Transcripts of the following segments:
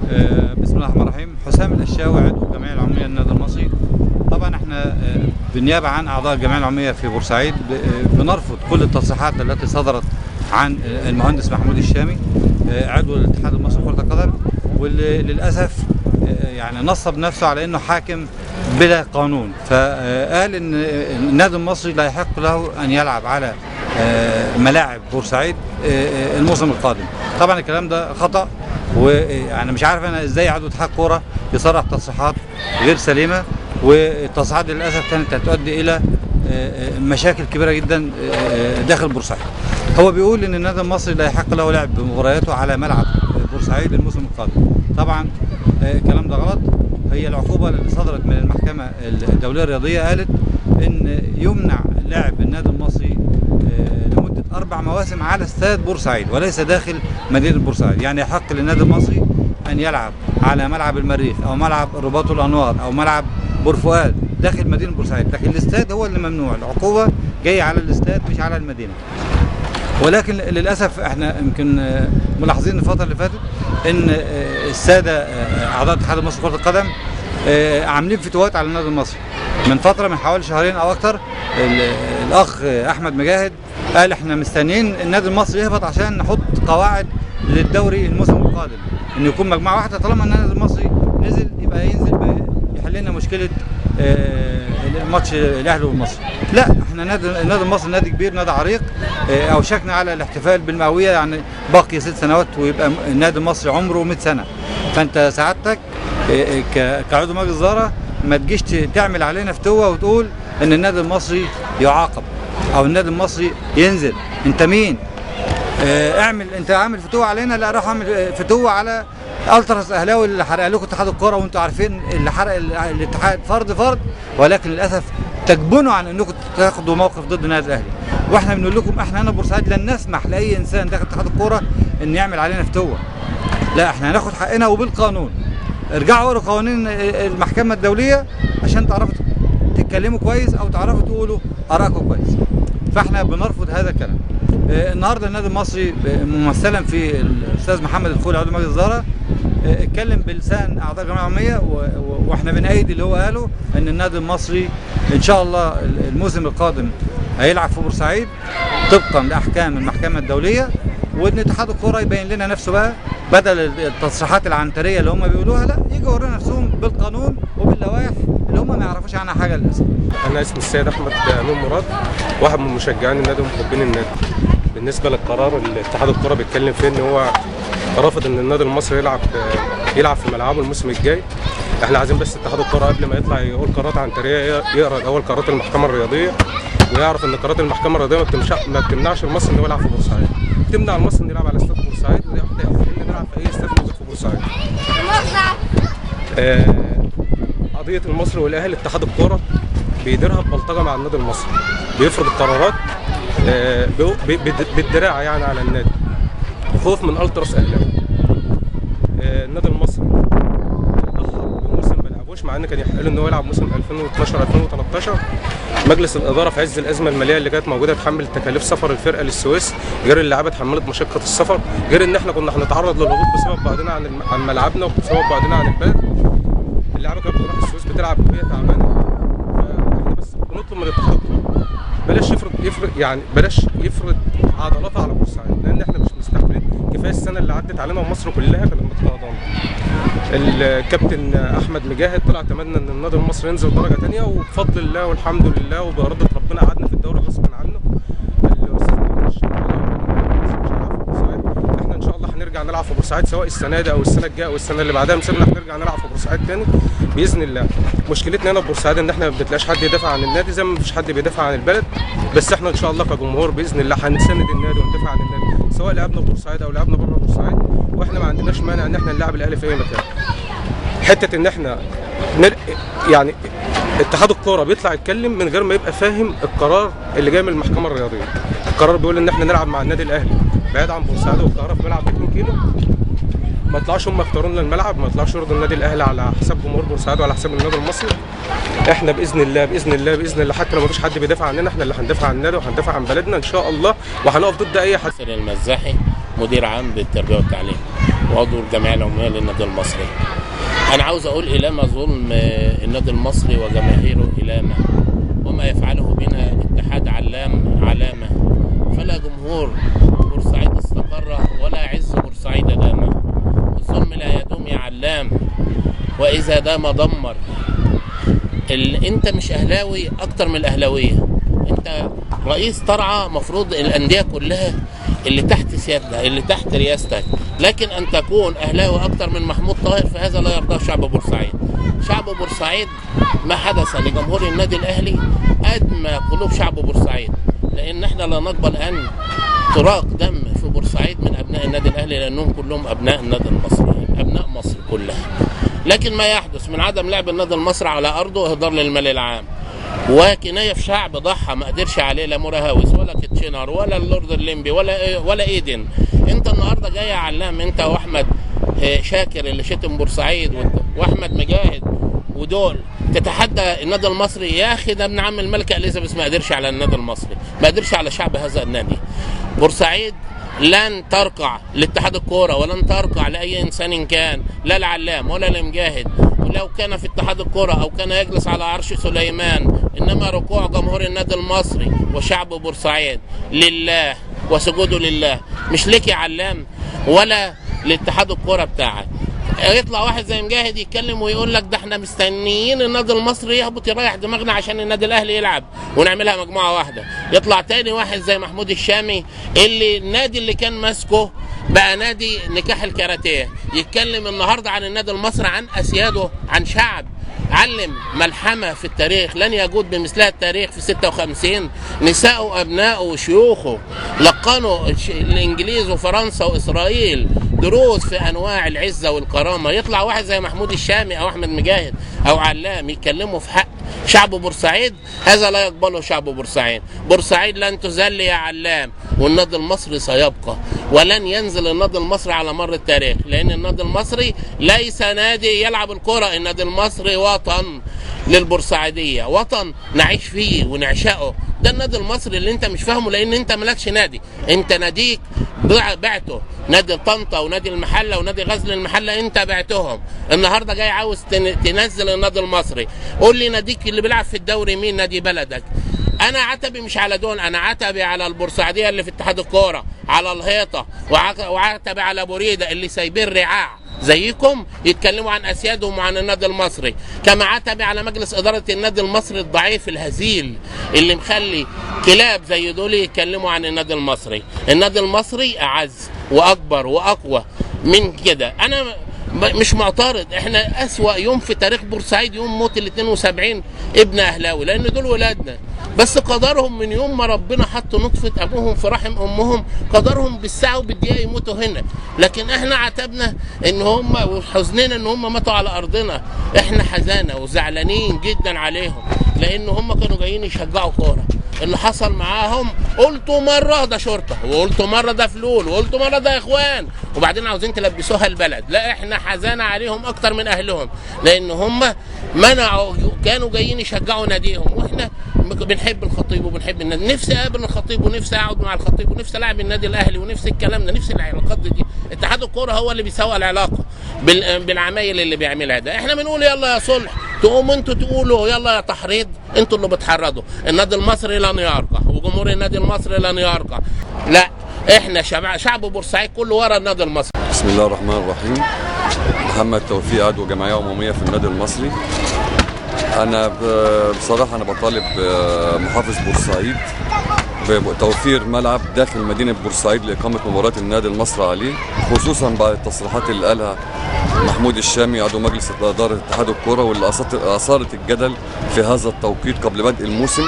بسم الله الرحمن الرحيم. حسام الأشاوي، عضو الجمعية العمومية للنادي المصري. طبعا احنا بالنيابة عن أعضاء الجمعية العمومية في بورسعيد بنرفض كل التصريحات التي صدرت عن المهندس محمود الشامي عضو الاتحاد المصري لكرة القدم، واللي للأسف يعني نصب نفسه على انه حاكم بلا قانون، فقال ان النادي المصري لا يحق له ان يلعب على ملاعب بورسعيد الموسم القادم. طبعا الكلام ده خطأ، ويعني مش عارف انا ازاي عضو اتحاد كوره يصرح تصريحات غير سليمه، والتصريحات دي للاسف كانت هتؤدي الى مشاكل كبيره جدا داخل بورسعيد. هو بيقول ان النادي المصري لا يحق له لعب مبارياته على ملعب بورسعيد الموسم القادم. طبعا الكلام ده غلط. هي العقوبه اللي صدرت من المحكمه الدوليه الرياضيه قالت ان يمنع لعب النادي المصري لمده 4 مواسم على استاد بورسعيد وليس داخل مدينه بورسعيد. يعني يحق للنادي المصري ان يلعب على ملعب المريخ او ملعب رباط الانوار او ملعب بورفؤاد داخل مدينه بورسعيد، لكن الاستاد هو اللي ممنوع. العقوبه جايه على الاستاد مش على المدينه. ولكن للاسف احنا يمكن ملاحظين الفتره اللي فاتت ان الساده اعضاء الاتحاد المصري لكره القدم عاملين فتوات على النادي المصري. من فتره، من حوالي شهرين او اكتر، الاخ احمد مجاهد قال احنا مستنيين النادي المصري يهبط عشان نحط قواعد للدوري الموسم القادم، ان يكون مجموعه واحده. طالما النادي المصري نزل يبقى ينزل يحل لنا مشكله ماتش الاهلي والمصري. لا، احنا النادي المصري نادي كبير، نادي عريق، اوشكنا على الاحتفال بالمئويه، يعني باقي 6 سنوات ويبقى النادي المصري عمره 100 سنه. فانت سعادتك كعضو مجلس اداره ما تجيش تعمل علينا فتوه وتقول ان النادي المصري يعاقب او النادي المصري ينزل. انت مين؟ انت عامل فتوه علينا؟ لا، راح اعمل فتوه على التراس اهلاوي اللي حرق لكم اتحاد الكوره، وانتم عارفين اللي حرق الاتحاد فرد، ولكن للاسف تجبنوا عن انكم تاخدوا موقف ضد النادي الاهلي. واحنا بنقول لكم احنا هنا بورسعيد لن نسمح لاي انسان داخل اتحاد الكوره ان يعمل علينا فتوه. لا، احنا هناخد حقنا وبالقانون. ارجعوا اقروا قوانين المحكمه الدوليه عشان تعرفوا تتكلموا كويس او تعرفوا تقولوا ارائكم كويس. فاحنا بنرفض هذا الكلام. النهارده النادي المصري ممثلا في الاستاذ محمد الخولي عضو مجلس الاداره اتكلم بلسان اعضاء الجمعيه العموميه، واحنا بنأيد اللي هو قاله ان النادي المصري ان شاء الله الموسم القادم هيلعب في بورسعيد طبقا لاحكام المحكمه الدوليه، وان اتحاد الكوره يبين لنا نفسه بقى بدل التصريحات العنتريه اللي هم بيقولوها. لا، يجوا يورونا نفسهم بالقانون وباللوائح اللي هم ما يعرفوش عنها حاجه للاسف. انا اسمي السيد احمد امين مراد، واحد من مشجعين النادي ومحبين النادي. بالنسبه للقرار اللي اتحاد الكوره بيتكلم فيه ان هو رافض ان النادي المصري يلعب في ملعبه الموسم الجاي. احنا عايزين بس اتحاد الكوره قبل ما يطلع يقول قرارات عنتريه يقرا الاول قرارات المحكمه الرياضيه، ويعرف ان قرارات المحكمه الرياضيه ما بتمنعش المصري انه يلعب في بورسعيد. تمنع المصري انه يلعب على استاد بورسعيد، ودي نلعب في اي استاد موجود في بورسعيد. قضيه المصري والاهلي اتحاد الكوره بيديرها ببلطجه مع النادي المصري، بيفرض القرارات بالدراع يعني على النادي، خوف من التراس اهلاوي. النادي المصري اتاخر بموسم ما لعبوش، مع ان كان يحق له ان هو يلعب موسم 2012 2013. مجلس الاداره في عز الازمه الماليه اللي كانت موجوده تحمل تكاليف سفر الفرقه للسويس، غير اللعيبه اتحملت مشقه السفر، غير ان احنا كنا هنتعرض للهبوط بسبب بعدنا عن ملعبنا وبسبب بعدنا عن البلد. اللعيبه كانت بتروح السويس بتلعب وهي تعبانه. فاحنا بس بنطلب من الاتحاد الكوره بلاش يفرض عضلاته على بورسعيد، لان احنا مش مستحملين. كفايه السنه اللي عدت علينا ومصر كلها كانت متفاضله. الكابتن احمد مجاهد طلع تمنى ان النادي المصري ينزل درجه ثانيه، وبفضل الله والحمد لله وبارده ربنا قعدنا في الدوري غصب عنه. احنا ان شاء الله هنرجع نلعب في بورسعيد، سواء السنه دي او السنه الجايه او السنه اللي بعدها مسيبنا هنرجع نلعب في بورسعيد تاني باذن الله. مشكلتنا هنا في بورسعيد ان احنا ما بنلاقيش حد يدافع عن النادي زي ما مفيش حد بيدافع عن البلد، بس احنا ان شاء الله كجمهور باذن الله هنساند النادي وندافع عن النادي سواء لعبنا في بورسعيد او لعبنا بره بورسعيد، واحنا ما عندناش مانع ان احنا نلعب الاهلي في اي مكان. حته ان احنا يعني اتحاد الكوره بيطلع يتكلم من غير ما يبقى فاهم القرار اللي جاي من المحكمه الرياضيه. القرار بيقول ان احنا نلعب مع النادي الاهلي بعيد عن بورسعيد والقاهره في ملعب 2 كيلو. ما يطلعوش هم يختاروا لنا الملعب، ما يطلعوش يرضوا النادي الاهلي على حساب جمهور بورسعيد وعلى حساب النادي المصري. احنا باذن الله حتى لو مفيش حد بيدافع عننا احنا اللي هندافع عن النادي وهندافع عن بلدنا ان شاء الله، وهنقف ضد اي حد. المزاحي مدير عام بالتربيه والتعليم. وعضو الجمعيه العموميه للنادي المصري. انا عاوز اقول الى ما ظلم النادي المصري وجماهيره، الى ما وما يفعله بنا اتحاد علامه، فلا جمهور بورسعيد استقر ولا عز بورسعيد دام. الظلم لا يدوم يا علام، واذا دام دمر. انت مش اهلاوي اكتر من الاهلاويه، انت رئيس ترعى، مفروض الانديه كلها اللي تحت سيادتك اللي تحت رئاستك، لكن ان تكون اهلاوي اكتر من محمود طاهر فهذا لا يرضاه شعب بورسعيد. شعب بورسعيد ما حدث لجمهور النادي الاهلي ادمى قلوب شعب بورسعيد، لان احنا لا نقبل ان تراق دم في بورسعيد من ابناء النادي الاهلي، لانهم كلهم ابناء النادي المصري، ابناء مصر كلها. لكن ما يحدث من عدم لعب النادي المصري على ارضه اهدار للمال العام، وكنايه في شعب ضحى ما قدرش عليه لا مراهوس ولا كيتشينر ولا اللورد الليمبي ولا ايدن. انت النهارده جاي يا علام، انت واحمد شاكر اللي شتم بورسعيد واحمد مجاهد ودول تتحدى النادي المصري. يا اخي ده ابن عم الملكه اليزابيث ما قدرش على النادي المصري، ما قدرش على شعب هذا النادي. بورسعيد لن ترقع لاتحاد الكوره ولن ترقع لاي انسان كان، لا العلام ولا المجاهد، ولو كان في اتحاد الكوره او كان يجلس على عرش سليمان، انما ركوع جمهور النادي المصري وشعب بورسعيد لله وسجوده لله، مش ليك يا علام ولا لاتحاد الكوره بتاعك. يطلع واحد زي مجاهد يتكلم ويقول لك ده احنا مستنيين النادي المصري يهبط يريح دماغنا عشان النادي الاهلي يلعب ونعملها مجموعه واحده. يطلع تاني واحد زي محمود الشامي اللي النادي اللي كان ماسكه بقى نادي نكاح الكاراتيه، يتكلم النهارده عن النادي المصري، عن اسياده، عن شعب علم ملحمه في التاريخ لن يجود بمثلها التاريخ. في 56 نساءه وابنائه وشيوخه لقنوا الانجليز وفرنسا واسرائيل دروس في انواع العزه والكرامه. يطلع واحد زي محمود الشامي او احمد مجاهد او علام يتكلموا في حق شعب بورسعيد، هذا لا يقبله شعب بورسعيد. بورسعيد لن تذل يا علام، والنادي المصري سيبقى، ولن ينزل النادي المصري على مر التاريخ، لان النادي المصري ليس نادي يلعب الكرة، النادي المصري وطن للبورسعيديه، وطن نعيش فيه ونعشقه. ده النادي المصري اللي انت مش فاهمه، لان انت مالكش نادي، انت ناديك بعته، نادي طنطا ونادي المحله ونادي غزل المحله انت بعتهم. النهارده جاي عاوز تنزل النادي المصري. قول لي ناديك اللي بيلعب في الدوري مين؟ نادي بلدك. انا عتبي مش على دول، انا عتبي على البورسعيديه اللي في اتحاد الكوره، على الهيطه، وعتبي على بوريده اللي سايبين رعاع زيكم يتكلموا عن اسيادهم وعن النادي المصري. كما عتبي على مجلس اداره النادي المصري الضعيف الهزيل اللي مخلي كلاب زي دول يتكلموا عن النادي المصري. النادي المصري اعز واكبر واقوى من كده. انا مش معترض، احنا اسوأ يوم في تاريخ بورسعيد يوم موت ال 72 ابن اهلاوي، لان دول ولادنا، بس قدرهم من يوم ما ربنا حط نطفه ابوهم في رحم امهم، قدرهم بالساعه وبالدقيقه يموتوا هنا. لكن احنا عتبنا ان هم وحزننا ان هم ماتوا على ارضنا، احنا حزانه وزعلانين جدا عليهم، لان هم كانوا جايين يشجعوا كوره. اللي حصل معاهم قلتوا مره ده شرطه، وقلتوا مره ده فلول، وقلتوا مره ده اخوان، وبعدين عاوزين تلبسوها البلد. لا، احنا حزانه عليهم اكتر من اهلهم، لان هم منعوا، كانوا جايين يشجعوا ناديهم، واحنا بنحب الخطيب وبنحب النادي. نفسي اقابل الخطيب ونفسي اقعد مع الخطيب ونفسي العب النادي الاهلي ونفسي الكلام ده، نفسي العلاقات دي. اتحاد الكوره هو اللي بيسوق العلاقه بالعمايل اللي بيعملها ده. احنا بنقول يلا يا صلح، تقوموا انتوا تقولوا يلا يا تحريض، انتوا اللي بتحرضوا. النادي المصري لن يرقى، وجمهور النادي المصري لن يرقى. لا، احنا شعب بورسعيد كله ورا النادي المصري. بسم الله الرحمن الرحيم. محمد توفيق، عضو جمعيه عموميه في النادي المصري. انا بصراحه انا بطالب محافظ بورسعيد بتوفير ملعب داخل مدينه بورسعيد لاقامه مباراه النادي المصري عليه، خصوصا بعد التصريحات اللي قالها محمود الشامي عضو مجلس اداره اتحاد الكوره، واللي اثارت الجدل في هذا التوقيت قبل بدء الموسم.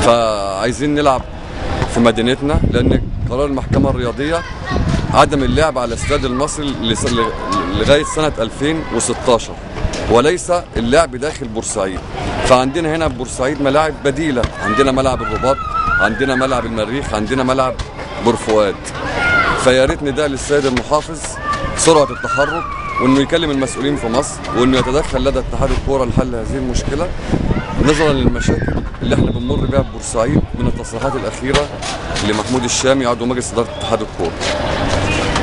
فعايزين نلعب في مدينتنا، لان قرار المحكمه الرياضيه عدم اللعب على استاد المصري لغايه سنه 2016، وليس اللعب داخل بورسعيد. فعندنا هنا في بورسعيد ملاعب بديله، عندنا ملعب الرباط، عندنا ملعب المريخ، عندنا ملعب بورفؤاد. فيا ريت نداء للسيد المحافظ سرعه التحرك، وانه يكلم المسؤولين في مصر، وانه يتدخل لدى اتحاد الكوره لحل هذه المشكله، نظرا للمشاكل اللي احنا بنمر بها ببورسعيد من التصريحات الاخيره لمحمود الشامي عضو مجلس اداره اتحاد الكوره.